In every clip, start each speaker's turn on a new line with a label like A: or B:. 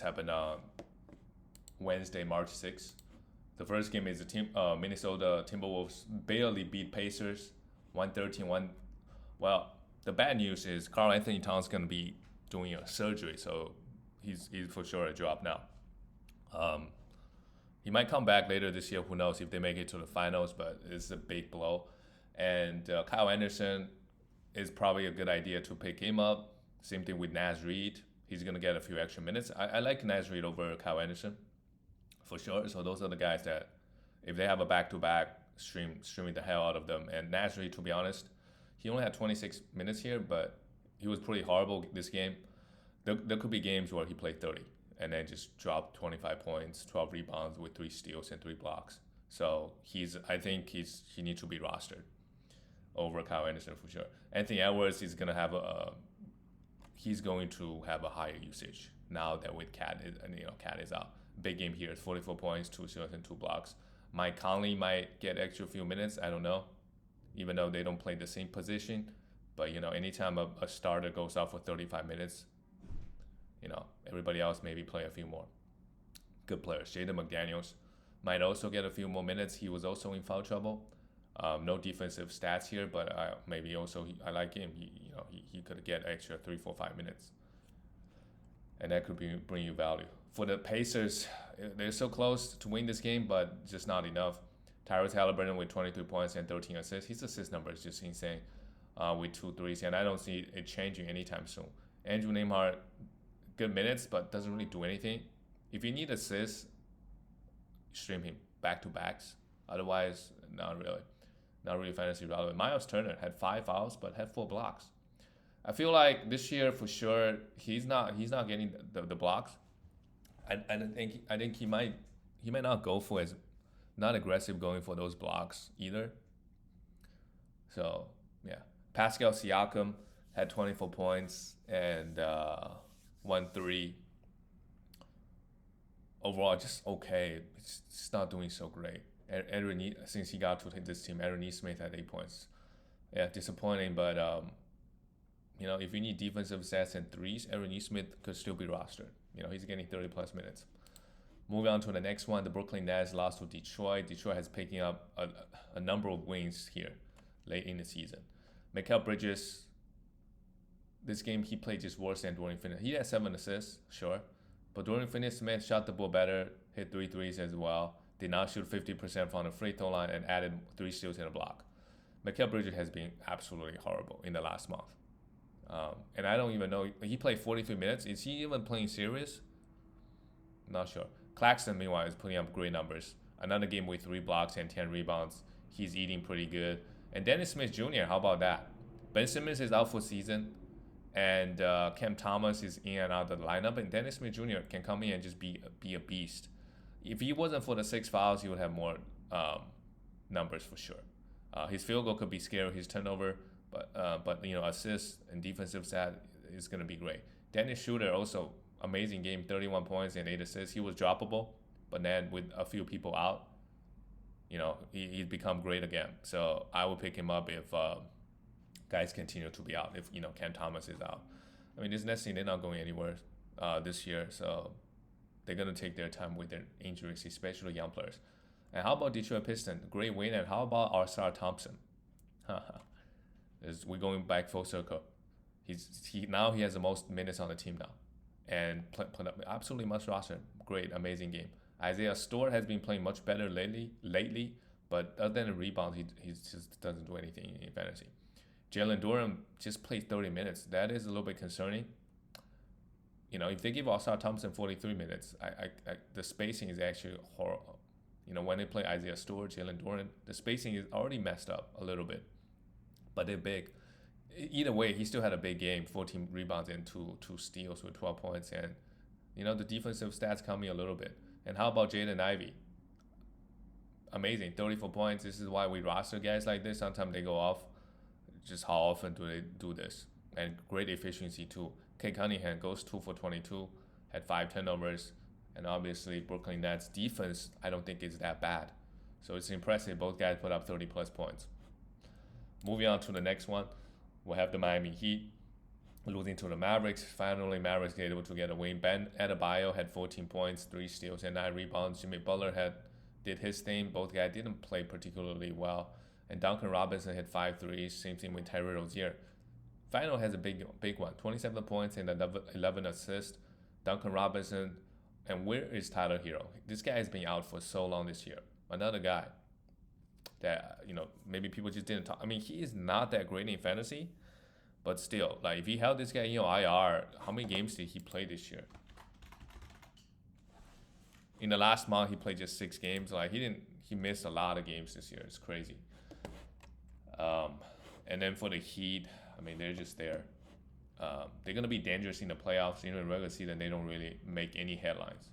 A: happened on Wednesday, March 6th. The first game is the Minnesota Timberwolves barely beat Pacers 113 1. Well, the bad news is Karl Anthony Towns going to be doing a surgery, so he's for sure a drop now. Um, he might come back later this year. Who knows if they make it to the finals? But it's a big blow. And Kyle Anderson is probably a good idea to pick him up. Same thing with Naz Reid. He's gonna get a few extra minutes. I like Naz Reid over Kyle Anderson for sure. So those are the guys that, if they have a back-to-back, streaming the hell out of them. And Naz Reid, to be honest, he only had 26 minutes here, but he was pretty horrible this game. There could be games where he played 30 and then just dropped 25 points, 12 rebounds with 3 steals and 3 blocks. So I think he needs to be rostered over Kyle Anderson for sure. Anthony Edwards is gonna have he's going to have a higher usage now that with Cat is out. Big game here, 44 points, 2 steals and 2 blocks. Mike Conley might get extra few minutes. I don't know, even though they don't play the same position. But anytime a starter goes out for 35 minutes, everybody else maybe play a few more. Good players. Jaden McDaniels might also get a few more minutes. He was also in foul trouble. No defensive stats here, but maybe also I like him. He could get extra 3, 4, 5 minutes, and that could bring you value. For the Pacers, they're so close to win this game, but just not enough. Tyrese Halliburton with 23 points and 13 assists. His assist number is just insane, with 2 threes, and I don't see it changing anytime soon. Andrew Nembhard, good minutes, but doesn't really do anything. If you need assists, stream him back-to-backs. Otherwise, not really fantasy relevant. Miles Turner had 5 fouls, but had 4 blocks. I feel like this year for sure he's not getting the blocks. I think he might not go for as not aggressive going for those blocks either. So yeah, Pascal Siakam had 24 points and 1 3. Overall, just okay. It's not doing so great. Since he got to this team, Aaron Nesmith had 8 points. Yeah, disappointing, but if you need defensive stats and threes, Aaron Nesmith could still be rostered. He's getting 30 plus minutes. Moving on to the next one, the Brooklyn Nets lost to Detroit. Detroit has picking up a number of wins here late in the season. Mikal Bridges, this game he played just worse than Dorian Finney. He had 7 assists, sure, but Dorian Finney-Smith shot the ball better, hit 3 threes as well. Did not shoot 50% from the free throw line and added 3 steals and a block. Mikal Bridges has been absolutely horrible in the last month. And I don't even know. He played 43 minutes. Is he even playing serious? Not sure. Claxton, meanwhile, is putting up great numbers. Another game with 3 blocks and 10 rebounds. He's eating pretty good. And Dennis Smith Jr., how about that? Ben Simmons is out for season. And Cam Thomas is in and out of the lineup. And Dennis Smith Jr. can come in and just be a beast. If he wasn't for the 6 fouls, he would have more numbers for sure. His field goal could be scary. His turnover, but assists and defensive stat is gonna be great. Dennis Schroeder also amazing game, 31 points and 8 assists. He was droppable, but then with a few people out, he's become great again. So I would pick him up if guys continue to be out. If Cam Thomas is out, I mean this next team they're not going anywhere this year, so they're gonna take their time with their injuries, especially young players. And how about Detroit Pistons? Great win. And how about Arsar Thompson? We're going back full circle. Now he has the most minutes on the team now, and put up absolutely must roster. Great, amazing game. Isaiah Stewart has been playing much better lately, but other than the rebounds, he just doesn't do anything in fantasy. Jalen Duren just played 30 minutes. That is a little bit concerning. If they give Arsar Thompson 43 minutes, the spacing is actually horrible. When they play Isaiah Stewart, Jalen Duren, the spacing is already messed up a little bit, but they're big. Either way, he still had a big game, 14 rebounds and two steals with 12 points, and the defensive stats coming a little bit. And how about Jaden Ivey? Amazing, 34 points. This is why we roster guys like this. Sometimes they go off. Just how often do they do this? And great efficiency too. Kate Cunningham goes 2 for 22, had 5 turnovers. And obviously, Brooklyn Nets defense, I don't think is that bad. So it's impressive. Both guys put up 30 plus points. Moving on to the next one, we'll have the Miami Heat. losing to the Mavericks. Finally, Mavericks get able to get a win. Ben Adebayo had 14 points, 3 steals, and 9 rebounds. Jimmy Butler did his thing. Both guys didn't play particularly well. And Duncan Robinson hit 5 threes. Same thing with Terry Rozier. Final has a big one, 27 points and 11 assists. Duncan Robinson, and where is Tyler Hero? This guy has been out for so long this year. Another guy that maybe people just didn't talk. I mean, he is not that great in fantasy, but still, like if he held this guy in IR, how many games did he play this year? In the last month, he played just 6 games. Like he missed a lot of games this year. It's crazy. And then for the Heat, I mean, they're just there. They're gonna be dangerous in the playoffs. In the regular season, they don't really make any headlines.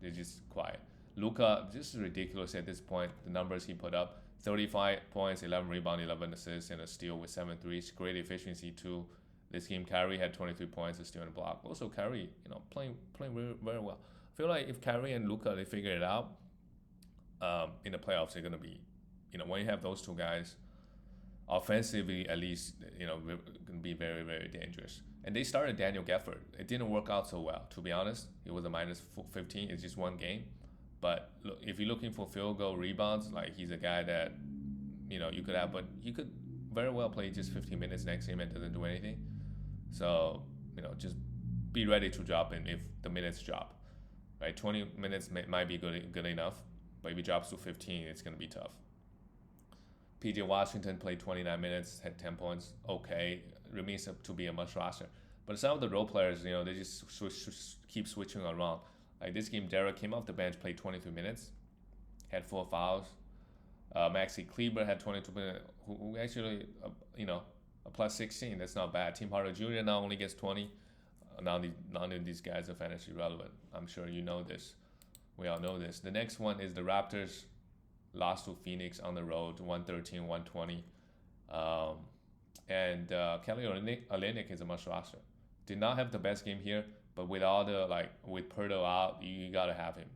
A: They're just quiet. Luka, this is ridiculous at this point. The numbers he put up: 35 points, 11 rebounds, 11 assists, and a steal with 7 threes. Great efficiency too. This game, Kyrie had 23 points, a steal and a block. Also, Kyrie, playing very, very well. I feel like if Kyrie and Luka they figure it out, in the playoffs, they're gonna be, when you have those two guys, offensively at least, going to be very, very dangerous. And they started Daniel Gafford. It didn't work out so well, to be honest. It was a minus 15. It's just one game. But look, if you're looking for field goal rebounds, like he's a guy that, you could have, but he could very well play just 15 minutes next game and doesn't do anything. So, just be ready to drop in if the minutes drop. Right? 20 minutes might be good enough, but if it drops to 15, it's going to be tough. PJ Washington played 29 minutes, had 10 points. Okay, remains to be a must roster. But some of the role players, they just keep switching around. Like this game, Derek came off the bench, played 23 minutes, had 4 fouls. Maxi Kleber had 22 minutes, who actually, a plus 16. That's not bad. Tim Hardaway Jr. now only gets 20. None of these guys are fantasy relevant. I'm sure you know this. We all know this. The next one is the Raptors. Lost to Phoenix on the road, 113-120. And Kelly Olynyk is a must roster. Did not have the best game here, but with all the with Pirtle out, you gotta have him.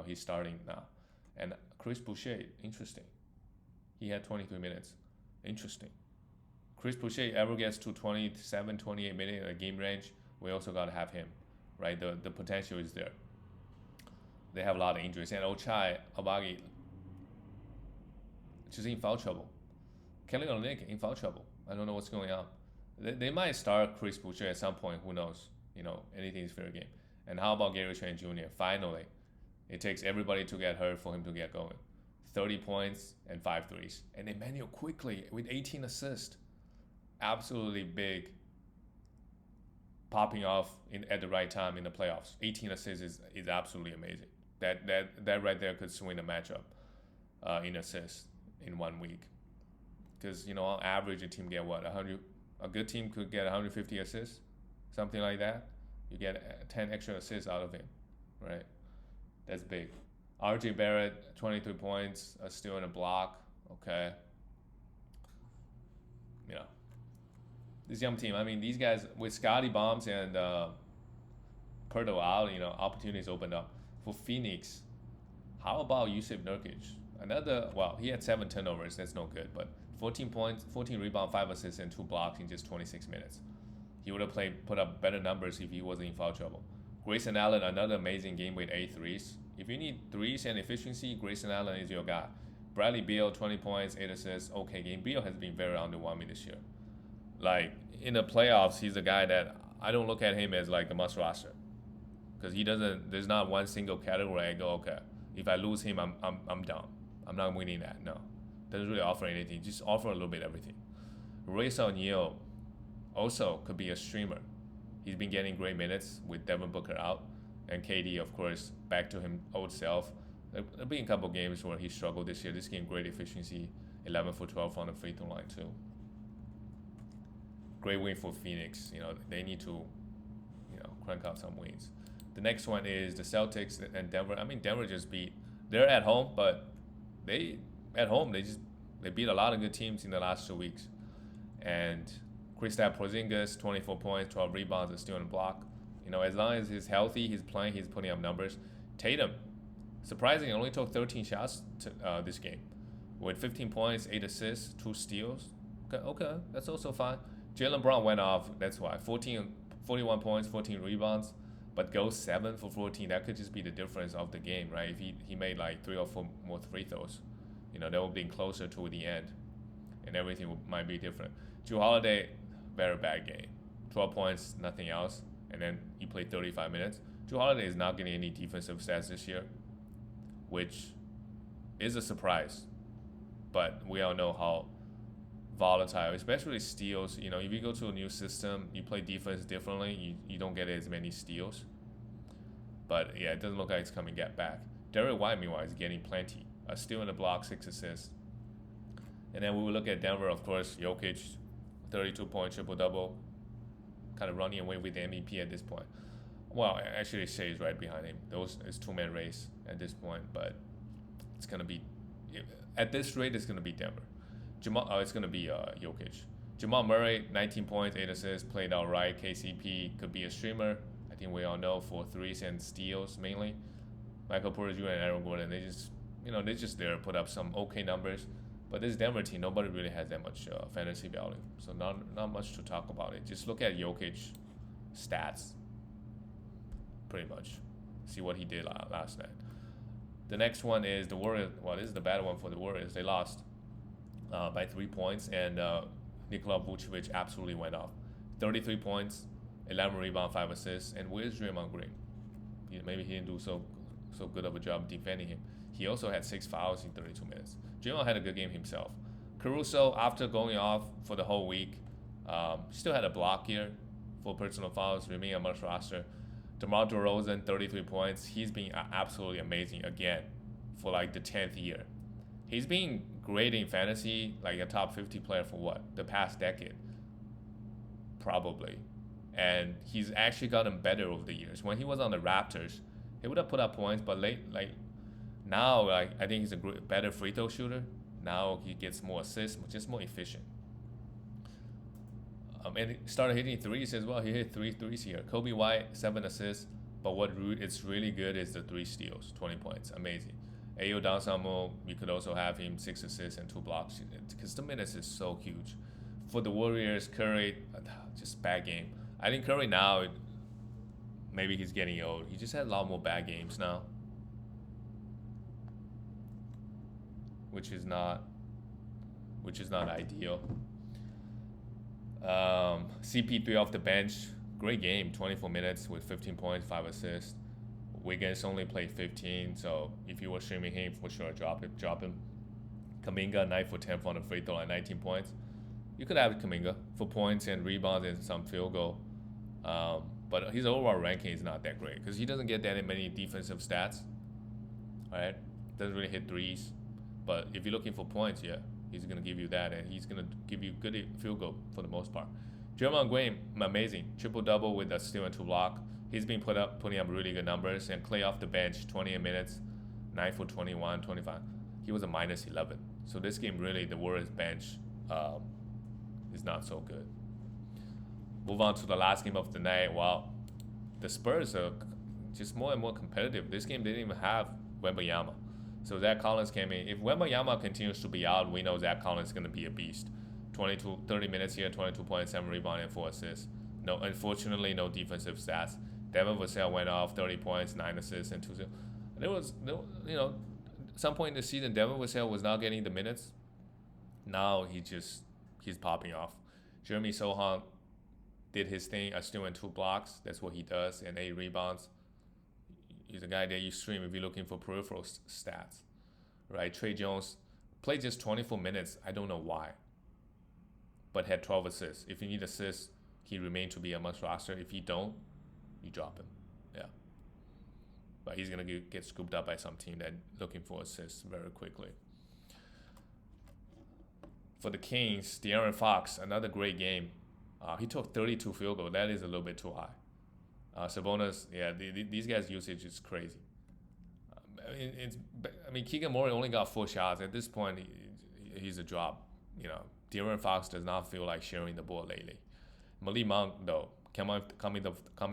A: He's starting now. And Chris Boucher, interesting. He had 23 minutes. Interesting. Chris Boucher ever gets to 27, 28 minutes in a game range, we also gotta have him, right? The potential is there. They have a lot of injuries. And Ochai Agbaji, just in foul trouble. Kelly Olynyk in foul trouble. I don't know what's going on. They might start Chris Boucher at some point. Who knows? Anything is fair game. And how about Gary Trent Jr.? Finally, it takes everybody to get hurt for him to get going. 30 points and 5 threes. And Emmanuel quickly with 18 assists. Absolutely big. Popping off at the right time in the playoffs. 18 assists is absolutely amazing. That right there could swing the matchup in assists in 1 week. Because, on average, a team get what? 100. A good team could get 150 assists, something like that. You get 10 extra assists out of him, right? That's big. RJ Barrett, 23 points, a steal and a block. Okay. This young team, I mean, these guys, with Scotty Bombs and Pirtle out, opportunities opened up. For Phoenix, how about Yusuf Nurkic? He had 7 turnovers. That's no good. But 14 points, 14 rebounds, 5 assists, and 2 blocks in just 26 minutes. He would have put up better numbers if he wasn't in foul trouble. Grayson Allen, another amazing game with 8 threes. If you need threes and efficiency, Grayson Allen is your guy. Bradley Beal, 20 points, 8 assists. Okay game. Beal has been very underwhelming this year. Like, in the playoffs, he's a guy that I don't look at him as like a must roster. Because there's not one single category I go, okay, if I lose him, I'm down. I'm not winning that. No. Doesn't really offer anything. Just offer a little bit of everything. Royce O'Neal also could be a streamer. He's been getting great minutes with Devin Booker out. And KD, of course, back to him old self. There'll be a couple games where he struggled this year. This game, great efficiency. 11 for 12 on the free throw line, too. Great win for Phoenix. They need to, crank out some wins. The next one is the Celtics and Denver. I mean, Denver just they're at home, but they beat a lot of good teams in the last 2 weeks. And Kristaps Porzingis, 24 points, 12 rebounds, and steal and block. As long as he's healthy, he's playing, he's putting up numbers. Tatum, surprisingly, only took 13 shots this game, with 15 points, 8 assists, 2 steals. Okay, that's also fine. Jalen Brown went off. That's why 41 points, 14 rebounds, but goes 7 for 14. That could just be the difference of the game, right? If he made like 3 or 4 more free throws, that would be closer to the end, and everything might be different. Jrue Holiday, very bad game. 12 points, nothing else, and then he played 35 minutes. Jrue Holiday is not getting any defensive stats this year, which is a surprise. But we all know how volatile, especially steals. If you go to a new system, you play defense differently, you don't get as many steals. But yeah, it doesn't look like it's coming back. Derek White, meanwhile, is getting plenty. A steal and a block, 6 assists. And then we will look at Denver, of course. Jokic, 32-point triple-double, kind of running away with the MVP at this point. Well, actually, Shea is right behind him. It's two-man race at this point, but it's going to be, at this rate, it's going to be Denver. It's going to be Jokic. Jamal Murray, 19 points, 8 assists, played all right. KCP could be a streamer. I think we all know, for threes and steals mainly. Michael Porter Jr. and Aaron Gordon, they're just there to put up some okay numbers. But this Denver team, nobody really has that much fantasy value. So not much to talk about it. Just look at Jokic stats, pretty much. See what he did last night. The next one is the Warriors. Well, this is the bad one for the Warriors. They lost by 3 points, and Nikola Jokic absolutely went off. 33 points, 11 rebounds, 5 assists. And where's Draymond Green? Maybe he didn't do so good of a job defending him. He also had 6 fouls in 32 minutes. Draymond had a good game himself. Caruso, after going off for the whole week, still had a block here for personal fouls, remaining on much roster. DeMar DeRozan, 33 points. He's been absolutely amazing again for like the 10th year. He's been great in fantasy, like a top 50 player for what? The past decade. Probably. And he's actually gotten better over the years. When he was on the Raptors, he would have put up points, but now, I think he's a better free throw shooter. Now he gets more assists, just more efficient. And he started hitting threes as well. He hit 3 threes here. Kobe White, 7 assists. But what it's really good is the 3 steals, 20 points. Amazing. Ayo Dosunmu, you could also have him 6 assists and 2 blocks. Because the minutes is so huge. For the Warriors, Curry, just bad game. I think Curry now, maybe he's getting old. He just had a lot more bad games now. Which is not ideal. CP3 off the bench, great game, 24 minutes with 15 points, 5 assists. Wiggins only played 15, so if you were streaming him, for sure drop him. Kuminga 9 for 10 from the free throw at 19 points. You could have Kuminga for points and rebounds and some field goal. But his overall ranking is not that great because he doesn't get that many defensive stats. Alright? Doesn't really hit threes. But if you're looking for points, yeah, he's going to give you that, and he's going to give you good field goal for the most part. Draymond Green, amazing. Triple-double with a steal and 2 block. He's been putting up really good numbers. And Clay off the bench, 28 minutes, 9 for 21, 25. He was a minus 11. So this game, really, the Warriors bench is not so good. Move on to the last game of the night. Well, the Spurs are just more and more competitive. This game didn't even have Wembanyama. So Zach Collins came in. If Wembanyama continues to be out, we know Zach Collins is going to be a beast. 30 minutes here, 22 points, 7 rebounds, and 4 assists. No, unfortunately, no defensive stats. Devin Vassell went off, 30 points, 9 assists, and 2 steals. There was, some point in the season, Devin Vassell was not getting the minutes. Now he's popping off. Jeremy Sohan did his thing, a steal and 2 blocks. That's what he does, and 8 rebounds. He's a guy that you stream if you're looking for peripheral stats, right? Trey Jones played just 24 minutes. I don't know why, but had 12 assists. If you need assists, he remained to be a must roster. If you don't, you drop him. Yeah. But he's going to get scooped up by some team that looking for assists very quickly. For the Kings, De'Aaron Fox, another great game. He took 32 field goals. That is a little bit too high. Sabonis, yeah, these guys' usage is crazy. Keegan Murray only got 4 shots. At this point, he's a drop. De'Aaron Fox does not feel like sharing the ball lately. Malik Monk, though, coming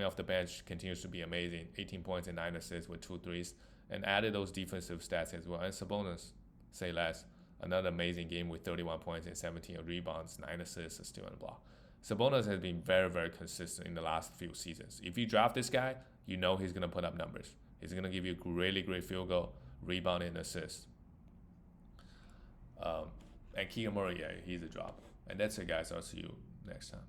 A: off the bench, continues to be amazing. 18 points and 9 assists with 2 threes, and added those defensive stats as well. And Sabonis, say less, another amazing game with 31 points and 17 rebounds, 9 assists, a steal and a block. Sabonis has been very, very consistent in the last few seasons. If you draft this guy, you know he's going to put up numbers. He's going to give you really great field goal, rebound, and assist. And Keegan Murray, yeah, he's a drop. And that's it, guys. I'll see you next time.